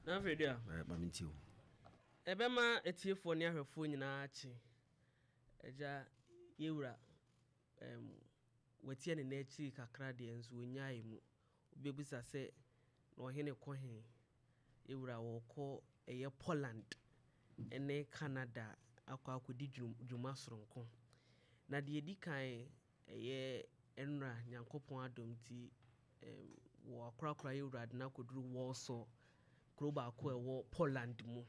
Na Fredia. Mamintiu. Ebema etiefo ne ahwefo nyina achi. Eja yewura wetie ne na achi kakra de enso onyae mu. Obebusa se na ohene kohen. Yewura woko eye Poland ene Canada akodi dwuma soronko. Na de edi kan eye enra Nyankopon adomti wo akrakra yewura de na koduru Warsaw kroba ko ewo Poland mu.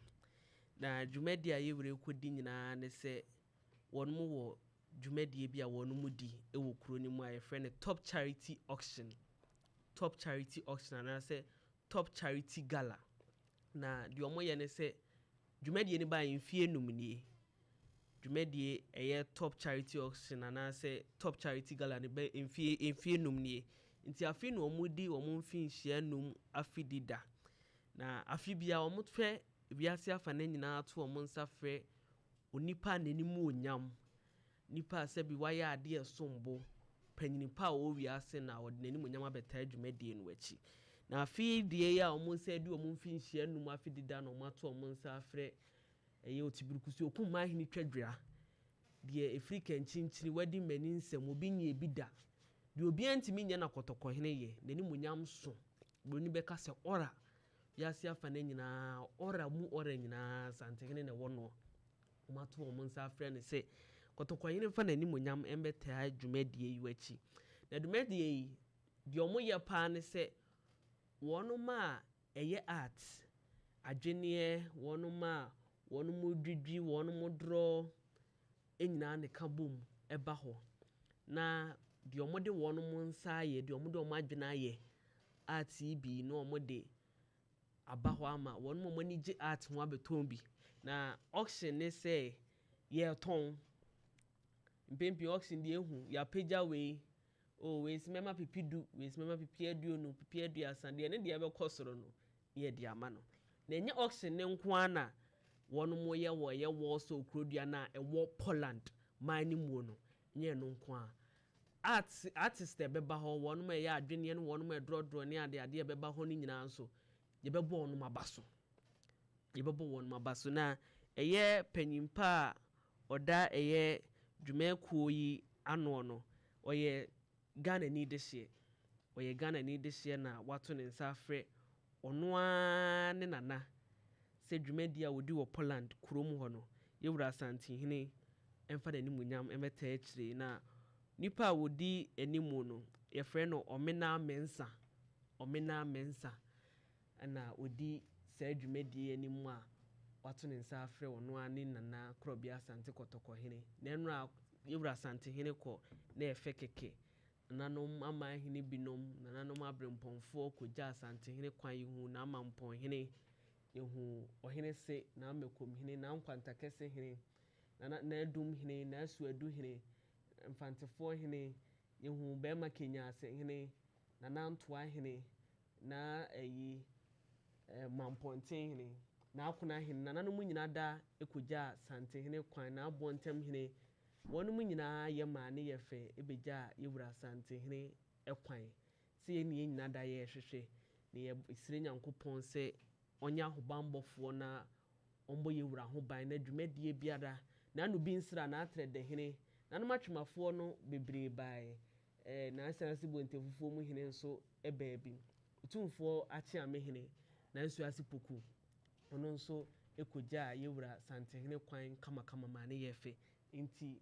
Na dwumadi a yewure kodi nyina ne se wonmu wo dwumadi bi a wonmu di ewo kro ni mu a yefrɛ Top Charity Auction. Top Charity Auction na se Top Charity Gala. Na de omo ye ne se dwumadi ni ba mfie numnie. Dwumadi eye Top Charity Auction na se Top Charity Gala ne ba mfie numnie. Nti afi no omo di omo mfi nhia num afidida. Na afi bia omo twe biase afa na nyina ato omo nsa frɛ onipa nanimu onyam. Nipa se bi waye ade esombo panyinipa o wiase na ode nanimu onyam abeta dwumadi no achi. Na afi die ya omo se di omo mfi nhia num afidida na omo ato omo nsa frɛ eye otibirukusi okuma hini twadwira. Die Afrika nchinchini wadi mani nsem obi nye bida. De obi antimi nya na kotoko hene ye nanimu onyam so. Broni beka se ora biase afa na nyina ora mu ora nyina santehene ne wono omato omo nsa frɛ ne se kotoko hene fa nanimu onyam embeta dwumadi yi wachi. Na dwumadi yi de omo ye pa ne se wono ma eye art adwene wono ma wono mu dwidwi wono mu dro enyina ne kabom eba ho. Na de omo de wono mu nsa ye de omo de omo adwene aye art bi no omo de abaho ama wono mo mani gi art ho abeton bi. Na auction ne se ye ton mpempi auction de ehu ya pagya we o we simema pipidu we simema pipi aduonu pipi aduasa de ne de be kosoro no ye de ama no. Na enye auction ne nko ana wono mo ye wo ye Warsaw krodua na ewo Poland mani mu no nye no nko a artist beba ho wono mo ye adwene ne wono mo edrodro ne ade beba ho ni nyina nso ye bebo wono mabaso. Ye bebo wono mabaso na eye panyimpa oda eye dwumakuo yi ano no oye Ghana ni dehye. Oye Ghana ni dehye na wato ne nsa frɛ ono a ne nana se dwumadi a wodi wo Poland krom ho no yewura santehene emfa da nimu nyam emeta akire na nipa wodi animu no ye frɛ no Omena Mensa ana odi sa dwumadi animu a wato ne nsa frɛ ono a ne nana krobia sante kotoko hene na enra yewura santehene ko na efe keke nanom ama hene binom nanom abrempomfo koja santehene kwan yihu na amampon hene yehu ohene se na amekom hene na nkwanta kese hene na edum hene na asuadu hene mfantefo hene yehu bema Kenya ase hene na nantoa hene na mamponten hene na akuna hene na nanom nyina da ekoja santehene kwan na abontem hene wonom nyina ye ma ne ye fe ebeja yewura santehene ekwan se ye ne nyina da ye hwehwe ne ye isire Nyankopon se onya hobambofo na ombo yewura ho ban na dwumadi biara na no bi nsira na atrede hene na no matwemafo no bebre bai na asanse bontefufo mu hene nso ebaabi otumfo achi ame hene na nso asipoku ono nso ekoja yewura santehene kwan kama ma ne ye fe nti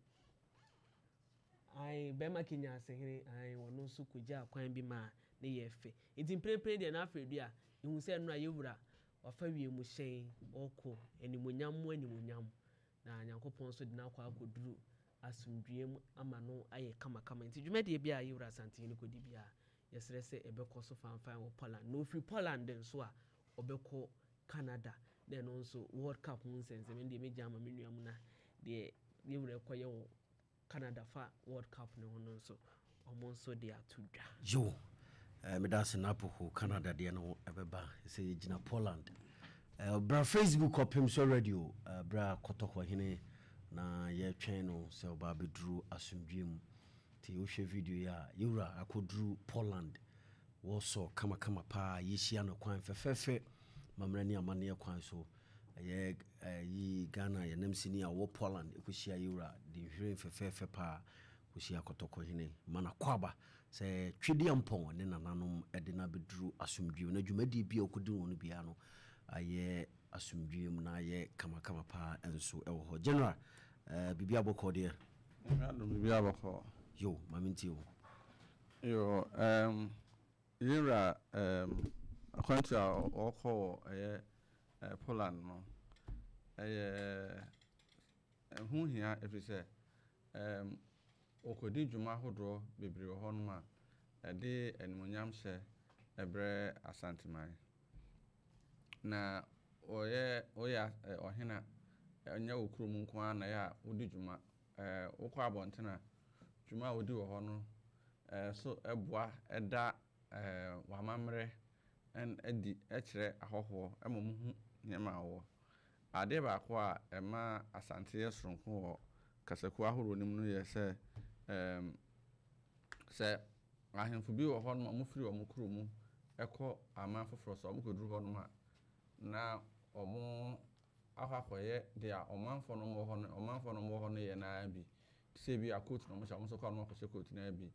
bema Kenya ase hene wono nso koja kwan bi ma ne ye fe nti prepre de na afredua ehu se no yewura wafa wiemu hyen oko animonyam na Nyankopon so de na akwa akoduru asumdwem ama no aye kama nti dwumadi bia yewura santehene kodi bia yesere se ebekọ so fanfan wo Poland no free Poland nso a obekọ Canada de no nso World Cup mu nsensem de meja ama menuam na de yewura koye wo Canada fa World Cup ne hono nso omo nso de atudwa yo me da se napo Canada de no ebeba se gina Poland bra Facebook opim so radio bra kotoko hene na ye twen no se oba beduru asumdwem ti wo hwe video ya yewura akoduru Poland wo so kama pa yeshia no kwan fefefe mamrani amane kwan so yi Ghana yenam sini a wo Poland ekushia yura de hwere fefefe pa kushia kotoko hene mana kwaba se twedi ampon ne nananom de na beduru asumdwe na dwumadi bia okuduru wonu bia no aye asumdwe mu na aye kama pa enso ewo ho general bibia boko de bibia boko yo maminti yo yura according to our call Poland no hu hia every say okodi dwuma hodro bebre ho no ma de enmonyam hye ebre asanteman na oye ohena anya okuru mu nko na ya odi dwuma wokọ abontena dwuma odi wo ho no so eboa eda wamamre en edi ekire ahoho emomuhu nyema wo ade ba ko a ema asante yesronko wo kasaku ahoro nim no ye se se ahemfo bi wo ho no mo firi wo kuro mu ekọ ama foforo so mo koduru ho no ma na omo ahakoye dia omanfo no mo ho no ye na bi se bi akot no mo sha mo so kwa no akose kot na bi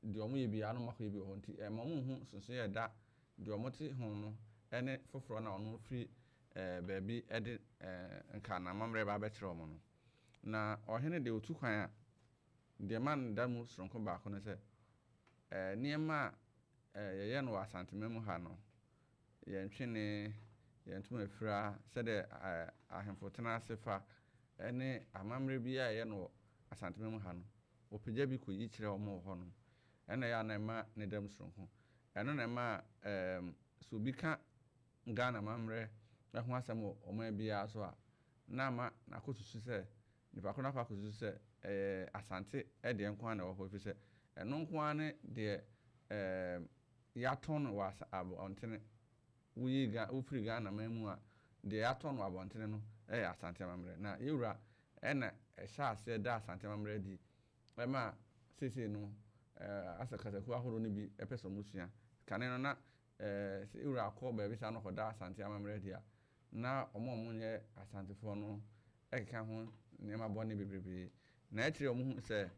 di omo ye bi anu mako ye bi ho nti mo hu sunsun ye da di omo ti ho no ene foforo na ono firi baby ede nka na mamre ba betre omo no na ohene de otu kwan a de man da mu sronko ba ko no se niema ye no asanteme mu ha no ye ntwene ye ntuma afira se de ahemfo tena sefa ene amamre bi a ye no asanteme mu ha no opagya bi ko yi kire omo ho no ene ya na ma ne dam sronko eno na ma so bi ka Ghana mamre ho asem omo bia so a na ma na kotusu se nipa ko na kwa kotusu se asante e de nko na wo ho fi se eno nko ane de ya ton wa abontene wuyi ga ofiri Ghana mamu a de ya ton wa abontene no asante mamre na yewura ena sha ase da asante mamre di ma sese no asakasa ku ahoro ne bi epeso musua kane no na yewura akọ ba bi sa no hoda asante mamre dia na omo nye asantefo no ekeka ho ne ma bone bebrebe na ekire omo se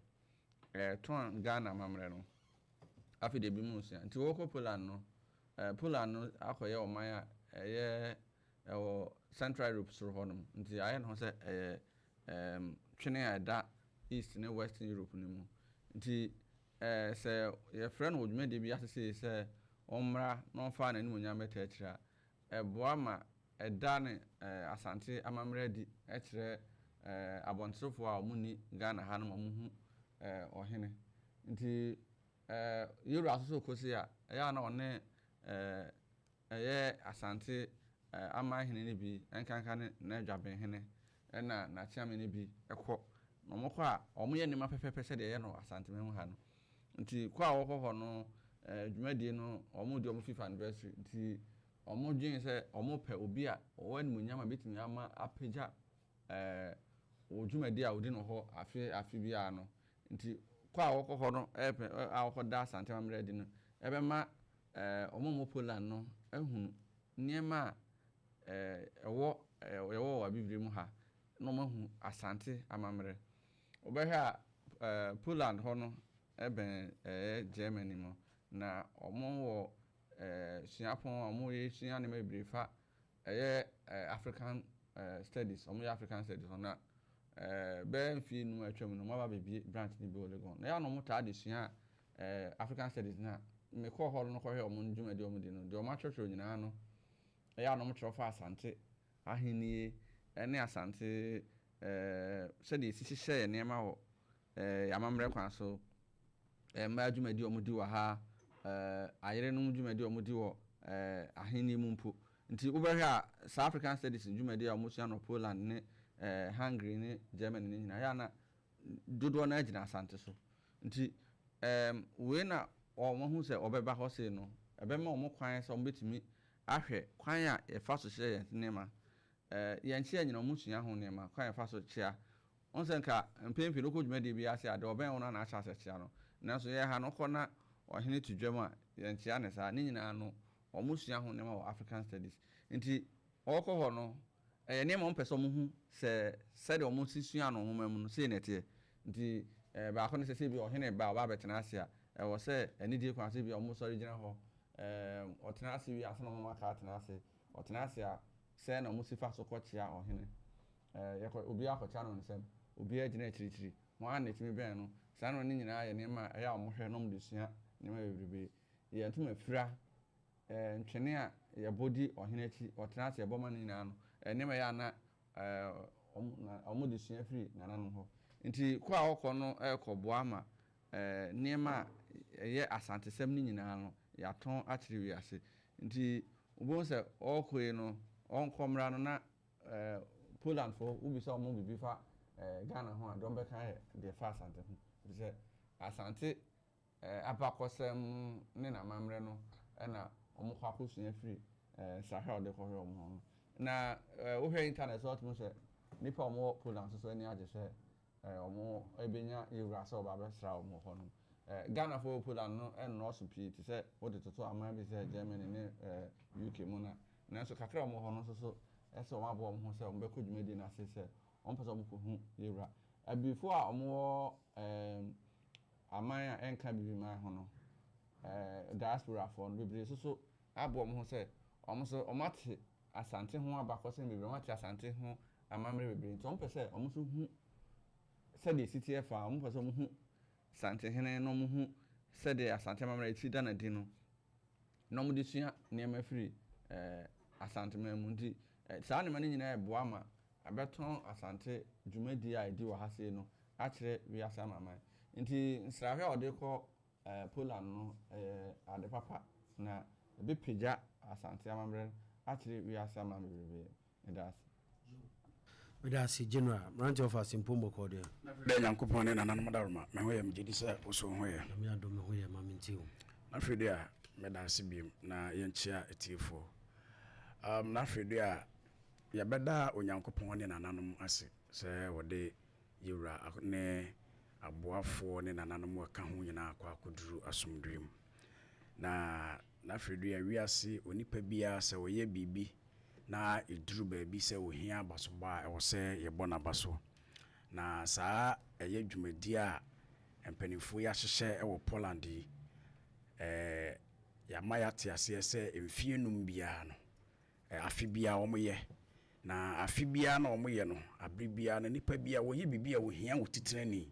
ton Ghana mamre no afi de bi mu sia nti woko Poland no Poland no akoye oman a ye Central Europe so ho no nti aye no se twene a da East ne Western Europe ni mu nti se ye frɛ no odwuma de bi asese se omra no fa na ni munya meta akira eboa ma eda ne asante amamre di ekire abontrofo a omuni Ghana ha no mu ohene nti yuru asoso kosi a ya na one asante amahene ne bi enkanka ne na dwaben hene na chiame ne bi ekọ no mokọ a omo ye ne ma pepepe se de ye no asante memu ha no nti kwa wokọ ho no dwumadi no omo di omo FIFA anniversary nti omo dwen se omo pe obi a wani munyama betimi ama apagya odwumadi a odi no ho afi bia no nti kwa wokọ ho no awokọ da asante mamre di no ebe ma omo Poland no ehunu niema ewo wa bibiri mu ha no mahu asante amamre obehwa Poland ho no eben Germany mo na omo wo suapon omo ye sua ne mabiri fa African studies omo African studies na be mfi nu atwam no ma ba bibie branch ni bi Olegon na ya no mo ta de sua African studies na me ko hol no ko hwe omo ndwuma de omo di no de omo atwetwe nyina no ya no mo trofa asante ahenie ene asante se de sisi hye ne ma wo amamre kwan so ma dwuma de omo di wa ha ayere no dwuma de omo di wo ahenie mu mpo nti ubehwa South African studies dwuma de omo sua no Poland ne Hungary ne Germany ne nyina ya na dodo na agina asante so nti we na omo hu se obeba ho se no ebe ma omo kwan se omo betimi ahwe kwan a e fa so hye ye nema ye nche anyina omo sua ho nema kwan e fa so chia onse nka mpempi no ko dwuma de bi ase ade oben wona na acha se chia no nanso ye ha no kọ na ohene tudwam a ye nche ane sa ne nyina no omusua ho nema wɔ African studies nti ɔkɔ hɔ no nema on person hu se de omusua no homa mu no sei nete nti ba ko ne se bi ɔhene ba ɔba betena ase a ɛwɔ se ani die kwan se bi omusɔre gyina hɔ ɔtena ase wi ase no ho aka tena ase ɔtena ase a se na omusifa so kɔkyea ɔhene yɛkɔ obi akɔkyea no nsɛm obi agyina akyirikyiri mo an netimi bɛn no saa no ne nyinaa yɛ nema ɛyɛ a ɔmohwɛ no mu sua nema bebrebe yɛ ntoma fira ntwene a yɛbɔdi ɔhene akyi ɔtena ase yɛbɔ ma no nyinaa no nema yɛ ana ɔmo de sua firi nananom hɔ nti ko a ɔkɔ no ɛkɔ boa ma nema ɛyɛ asantesɛm no nyinaa no yɛatɔn akyere wi ase nti obo sɛ ɔkɔ yi no ɔnkɔmra no na Poland fo ubi sɛ ɔmo bibi fa Ghana ho a dɔm bɛka yɛ de fa asante ho sɛ asante abakɔsɛm ne na mamrɛ no ɛna ɔmo kɔ akɔsua firi sahɛ ɔde kɔhwɛ ɔmo ho na wohwɛ internet so ɔtumi sɛ nipa ɔmo Poland so ani agye sɛ ɔmo ebenya yewura sɛ ɔba bɛsra ɔmo hɔ no Ghana fo Poland no ɛnɔɔso pii te sɛ wode toto aman bi sɛ Germany ne UK mu na nanso kakra ɔmo hɔ no so ɛsɛ ɔmo abɔ ɔmo ho sɛ ɔmo bɛkɔ dwumadi na ase sɛ ɔmo pɛ sɛ ɔmo kɔ hu yewura abifo a ɔmo aman a ɛnka bibi man ho no diaspora fo no bebree so abɔ ɔmo ho sɛ ɔmo so ɔmo ate asante ho abakɔsɛ bebree ɔmo ate asante ho amamre bebree nti ɔmo pɛ sɛ ɔmo so hu sɛ de city fa ɔmo pɛ sɛ ɔmo hu sante hene no ɔmo hu sɛ de asante amamre ti da na di no na ɔmo de sua nneɛma firi asante man mu nti saa nneɛma no nyinaa ɛboa ma abɛtɔn asante dwumadi a ɛdi wɔ ha sei no akyerɛ wiase amaman nti nsrahwɛ a ɔde kɔ Poland no ade papa na ɛbɛpagya asante amammerɛ akyerɛ wiase amaman bebree medase general branch of Asimpombo kɔde dɛ nyankopɔn ne nananom daroma me ho yɛ megye di sɛ woso ho yɛ me adɔ me ho yɛ ma mentio afei de a medase biem na yɛnkyia etiefo na afei de a yɛbɛda onyankopɔn ne nananom ase sɛ wɔde yewura ne aboafoɔ ne nananom aka ho nyinaa akɔ akɔduru asomdwem na afei de a wiase onipa biara sɛ wɔyɛ biribi na eduru baabi sɛ ohia abasoba ɛwɔ sɛ yɛbɔ n'aba so na saa ɛyɛ dwumadi a mpanimfoɔ yɛ ahyehyɛ ɛwɔ Poland yi yɛama yɛate aseɛ sɛ mfie num biara no afe biara wɔn yɛ na afe biara na wɔn yɛ no abere biara na nipa biara wɔyɛ biribi a ohia wɔ titirani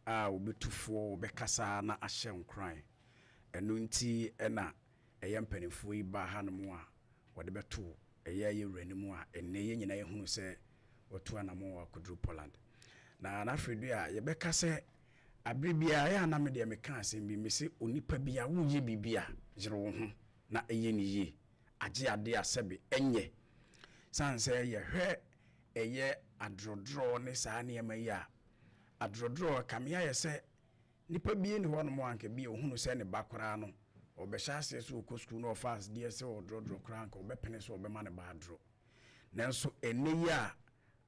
a wɔbɛtufoɔ wɔbɛkasa na ahyɛ nkran ɛno nti ɛna ɛyɛ mpanimfoɔ yi ba ha no mu a wɔde bɛto ɛyɛ yɛwura no mu a ɛnɛ yɛ nyinaa yɛhunu sɛ wɔto anamo wɔ akɔduru Poland na n'afei do a yɛbɛka sɛ abere biara yɛ anam deɛ meka asɛm bi mesi onipa biara woyɛ biribi a gyere wo ho na ɛyɛ ne yie agye ade a sɛbe ɛnyɛ san sɛ yɛhwɛ ɛyɛ adrodro ne saa nneɛma yi a adrodro kamea yɛ sɛ nipa bie ne hɔ no mu anka bi ohunu sɛ ne ba koraa no ɔbɛhyɛ aseɛ sɛ ɔkɔ skul na ɔfas deɛ sɛ ɔdrodro koraa anka ɔbɛpene sɛ ɔbɛma ne ba adro nanso ɛnɛ yi a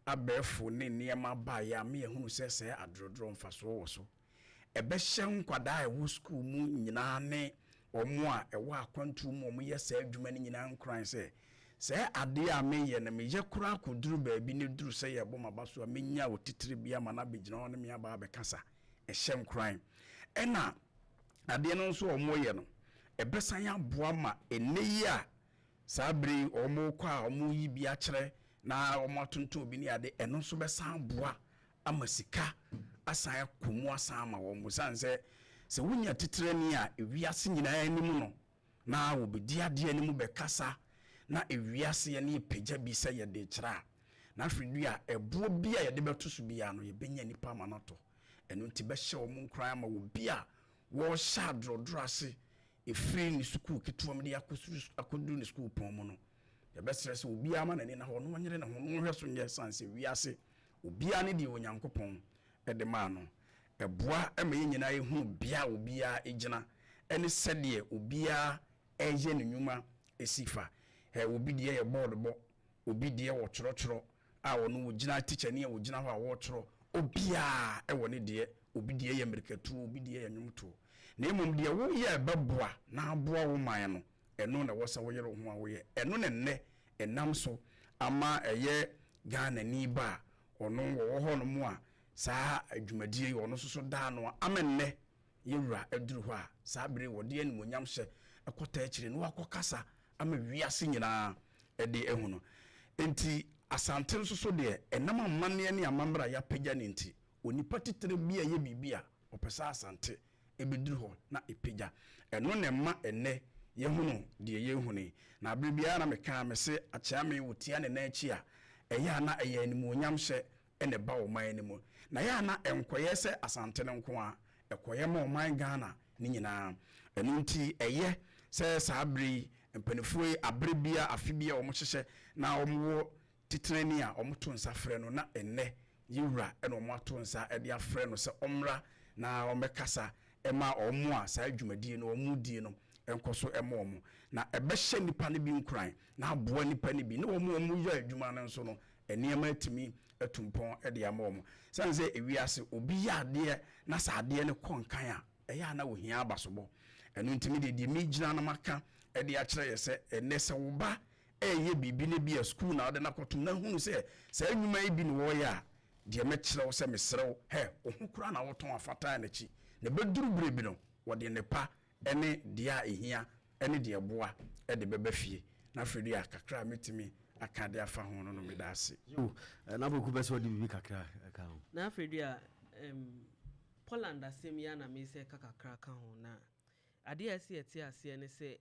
abɛɛfo ne nneɛma ba yɛ a me yɛhunu sɛ sɛ adrodro mfasoɔ wɔ so ɛbɛhyɛ nkwadaa a ɛwɔ skul mu nyinaa ne ɔmo a ɛwɔ akwantu mu ɔmo yɛ saa adwuma no nyinaa nkran sɛ adeɛ a meyɛ na meyɛ koraa kɔduru baabi ne duru sɛ yɛbɔ maba so a menya wɔ titiri bi ama na bɛgyina hɔ ne me aba bɛkasa ɛhyɛ nkran ɛna adeɛ no nso ɔmo yɛ no ɛbɛsan aboa ma ɛnɛ yi a saa bere ɔmo kɔ a ɔmo yi bi akyerɛ na ɔmo atonto bi ne ade ɛno nso bɛsan aboa ama sika asan akɔ mu asan ama wɔn san sɛ wonya titirani a ewiase nyinaa anim no na wɔbɛdi adeɛ anim bɛkasa na ewiase yɛ ne pagya bi sɛ yɛde kyerɛ na afiri a ɛboɔ bi a yɛde bɛto so bi a no yɛbɛnya nipa ama no to ɛno nti bɛhyɛ wɔn nkran ama wɔ bi a wɔhyɛ adrodro ase efiri ne sukuu ketewa mu de akɔduru ne sukuu pɔn mu no yɛbɛsrɛ sɛ obi ama n'ani na hɔ no wɔnyere ne ho no hwɛ so nyɛ san sɛ wiase obi a ne deɛ onyankopɔn ɛde maa no ɛboa ɛma yɛ nyinaa yɛhu bia obi a egyina ɛne sɛdeɛ obi a ɛyɛ ne nnwuma esifa obi deɛ yɛ board bɔ obi deɛ wɔ twerɔtwerɔ a ɔno wɔgyina teacher ne wɔgyina hɔ a wɔtwerɔ obi a ɛwɔ ne deɛ obi deɛ yɛ mirikatu obi deɛ yɛ nnwomto na mmom deɛ woyɛ bɛboa na aboa wo man no ɛno na wɔsa wɔyɛ ho a wɔyɛ ɛno na nnɛ ɛnam so ama ɛyɛ Ghana ni ba ɔno wɔ hɔ no mu a saa adwumadie ɔno so daa no ama nnɛ yɛwura aduru hɔ a saa bere wɔde animonyam hyɛ ɛkɔta akyire no wakɔ kasa ama wiase nyinaa ɛde ɛhu no enti asante nso so deɛ ɛnam amanneɛ ne amambra yɛapagya ne nti onipa titire bi a yɛ biribi a ɔpɛ asante ɛbɛduru hɔ na ɛpagya ɛno ne ma ɛnɛ yɛhunu deɛ yɛhunu na abere biara na meka me se akyea me wotia ne n'akyi a ɛyɛ ana ɛyɛ animonyam hyɛ ɛne ba ɔman ne mu na yɛ ana ɛnkɔyɛ sɛ asante no nko a ɛkɔyɛ ma ɔman Ghana ne nyinaa ɛno nti ɛyɛ sɛ saa abere mpanifoɔ abere bia afi bia ɔmo hyehyɛ na ɔmo wɔ titrani a ɔmo to nsa frɛ no na ɛnɛ yɛwura ɛna ɔmo ato nsa ɛde afrɛ no sɛ ɔmra na ɔmɛkasa ɛma ɔmo a saa adwumadie no ɔmo die no ɛnkɔ so ɛma ɔmo na ɛbɛhyɛ nipa no bi nkuran na aboa nipa no bi na ɔmo yɛ adwuma no nso no nneɛma atumi atumpɔn ɛde ama ɔmo sane sɛ ewiase obi yɛ adeɛ na saa adeɛ no kɔ nkan a ɛyɛ ana ohia abasobɔ ɛno ntumi de me gyina na maka ɛde akyerɛ yɛ sɛ ɛnɛ sɛ wo ba ɛyɛ biribi no bi a school na ɔde nakɔtom na hunu sɛ saa nnwuma yi bi ne wɔyɛ a deɛ mɛkyerɛ wo sɛ mesrɛ wo wo ho kora na wotɔn afataa n'akyi na bɛduru berɛ bi no wɔde nepa ɛne deɛ a ɛhia ɛne deɛ boa ɛde bɛbɛ fie na afei a kakra metumi aka de afa ho no no meda ase na boku bɛ sɛ ɔde biribi kakra ka ho na afei a Poland asɛm ya na me sɛ kakra ka ho na adeɛ a ɛsɛ yɛte aseɛ ne sɛ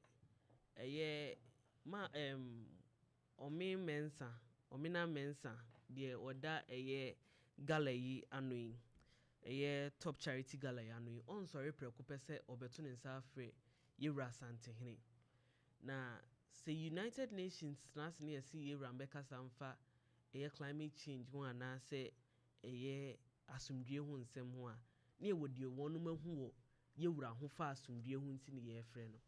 ɛyɛ ma omina mensa deɛ ɔda ɛyɛ gala yi ano yi ɛyɛ top charity gala yi ano yi ɔnsɔre prɛko pɛ sɛ ɔbɛto ne nsa afrɛ yɛwura asantehene na sɛ United Nations nase ne yɛsi yɛwura mbɛkasa mfa ɛyɛ climate change ho anaasɛ ɛyɛ asomdwie ho nsɛm ho a ne ɛwɔ deɛ wɔnom ahu wɔ yɛwura ho fa asomdwie ho nti ne yɛfrɛ no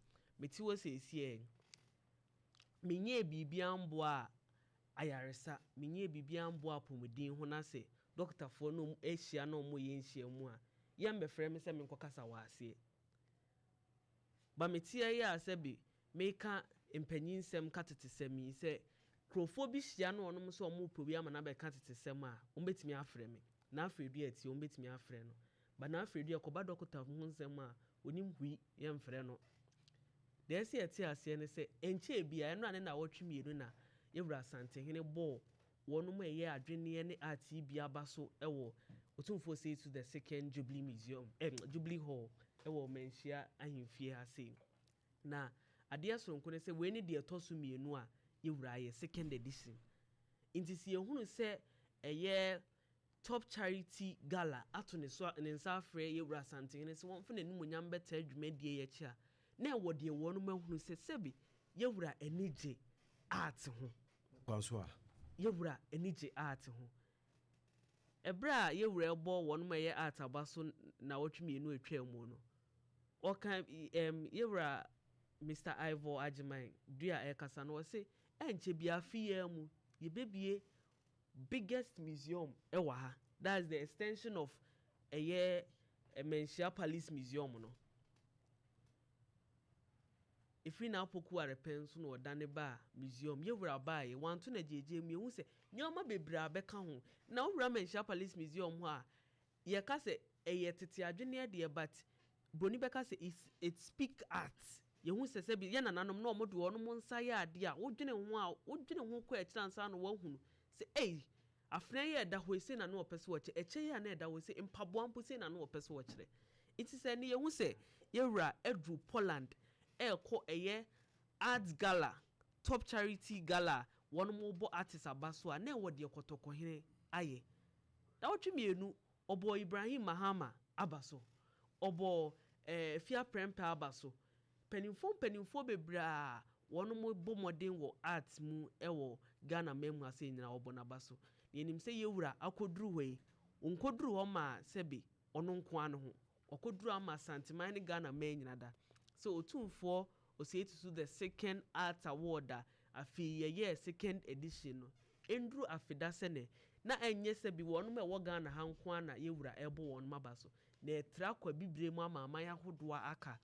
meti wɔ sɛsie menye biribi amboa ayaresa menye biribi amboa pomodin ho na sɛ doctorfoɔ no ahyia na ɔmo yɛ nhyia mu a yɛn bɛfrɛ me sɛ menkɔkasa wɔ aseɛ ba metie yɛ asɛbe meka mpanyin nsɛm ka tete sɛm yi sɛ krofo bi hyia na ɔnom sɛ ɔmo pɛ bi ama na bɛka tete sɛm a ɔmbɛtumi afrɛ me na afrɛ bi atie ɔmbɛtumi afrɛ no ba na afrɛ bi akɔba doctor ho nsɛm a onim hui yɛmfrɛ no deɛ ɛsɛ yɛte aseɛ ne sɛ ɛnkyɛ bi a ɛno ane na wɔtwe mmienu na yɛwura asantehene bɔɔ wɔnom ɛyɛ adwenneɛ ne ate bi aba so ɛwɔ otumfoɔ say to the second Jubilee Museum Jubilee Hall ɛwɔ Manhyia ahemfie ha sei na adeɛ soronko ne sɛ wei ne deɛ ɛtɔ so mmienu a yɛwura ayɛ second edition nti si yɛhunu sɛ ɛyɛ top charity gala ato ne nsa afrɛ yɛwura asantehene sɛ wɔmfa n'anim onyam bɛta adwumadie yɛkyi a na ɛwɔ deɛ wɔnom ahunu sɛ sɛbi yɛwura anigye art ho kwanso a yɛwura anigye art ho ɛberɛ a yɛwura ɛbɔ wɔnom ɛyɛ art aba so na wɔtwe mmienu atwa mu no ɔka yɛwura Mr. Ivor Ajiman dua ɛkasa no wɔse ɛnkyɛ bi afi yɛ mu yɛbɛbie biggest museum ɛwɔ ha that's the extension of ɛyɛ Manhyia Police Museum no ifri na apoku arepen so no odane ba museum yewura ba ye wanto na jeje mu ehu se nyoma bebra beka ho na owura Manhyia Police Museum ho a ye ka se eye tete adwene de but broni beka se it speak art ye hu se bi ye nananom na omodo ono mo nsa ye ade a wodwene ho ko ekransa no wahunu se afna ye da ho se na no opese wo che eche ye na da ho se mpaboa mpo se na no opese wo kire iti se ne ye hu se yewura edru Poland eko eye art gala top charity gala one mo bo artist abaso a na wo de kotoko hene aye da wotwe mienu obo Ibrahim Mahama abaso obo Fia Prempa abaso penimfo bebra one mo bo modern wo art mu ewo Ghana memu ase nyina obo na baso yenim se yewura akoduru hoi onkoduru ho ma sebe ono nko ano ho okoduru ama santiman ne Ghana men nyina da so otumfo say to the second art award afi ye second edition no endru afida sene na enye se bi wonu me wo Ghana hanko ana yewura ebo wonu maba so na etra kwa bibre mu ama ya hodoa aka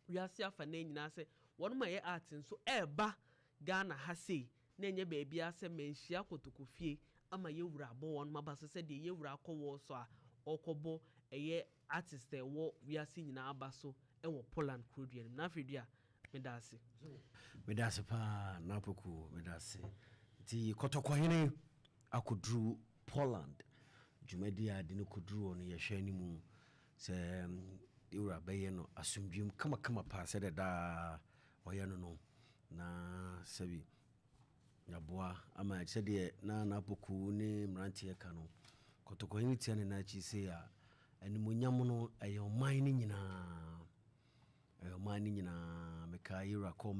wiase afa na nyina se wɔn ma yɛ art nso ɛɛba Ghana ha sei na enye baabi ase menhyia kotokofie ama yɛwura abɔ wɔn ma ba so sɛ deɛ yɛwura akɔ wɔ so a ɔkɔbɔ ɛyɛ artist ɛwɔ wiase nyinaa aba so ɛwɔ Poland krodua no na afidua medase pa na poku medase ti kotokɔhene akoduru Poland dwumadi a de no koduru no yɛhwɛ ni mu sɛ yɛwura bɛyɛ no asomdwem kama pa sɛ de da ɔyɛ no na sɛbi yaboa ama sɛ de na poku ne mrantie ka no kotokɔhene tia ne na chi se a animonyam no ɛyɛ ɔman ne nyinaa meka yɛwura call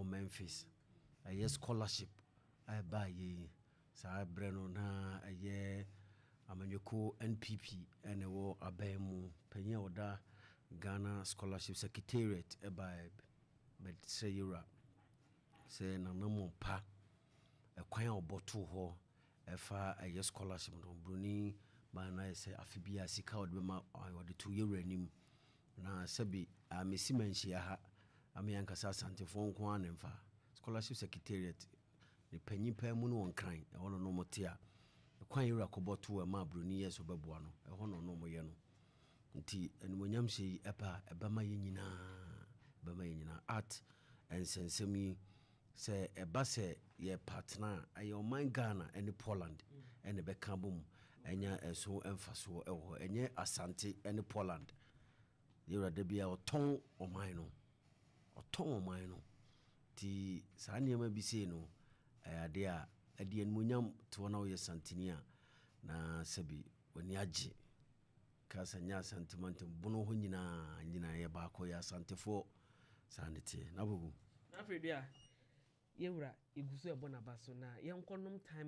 Memphis ɛyɛ scholarship ɛba yɛ saa brɛ no na ɛyɛ amanyɔko NPP ɛne wɔ aban mu panyin a wɔda Ghana Scholarship Secretariat ɛba but sɛ yɛwura sɛ nanamo pa ɛkwan a ɔbɔto hɔ ɛfa ɛyɛ scholarship no broni ba na sɛ afibia sika wɔde bɛma wɔde to yɛwura nim na sɛbi amesi manhyia ha ameyankasa asantefo nko a ne mfa Scholarship Secretariat ne panyin pa mu no wɔnkran ɛhɔ no mote a kwan yɛwura kɔbɔto ma broni yɛ so bɛboa no ɛhɔ no moyɛ no nti animonyam hyɛ ɛbɛma yɛ nyinaa art ɛnsɛnsɛm yi sɛ ɛba sɛ yɛ partner ɛyɛ ɔman Ghana ɛne Poland ɛne bɛka bom ɛnya ɛso ɛmfasoɔ ɛwɔ ɛnyɛ Asante ɛne Poland yɛwura da bia ɔtɔn ɔman no ti saa nneɛma bi sei no ade a ade animonyam to na ɔyɛ santini a na sɛbi wani agye ka sɛ nya sentiment bono ho nyinaa yɛ baako yɛ asantefoɔ saa ne tie na bogu na afidua yɛwura iguso ɛbɔ na ba so na yɛnkɔnom time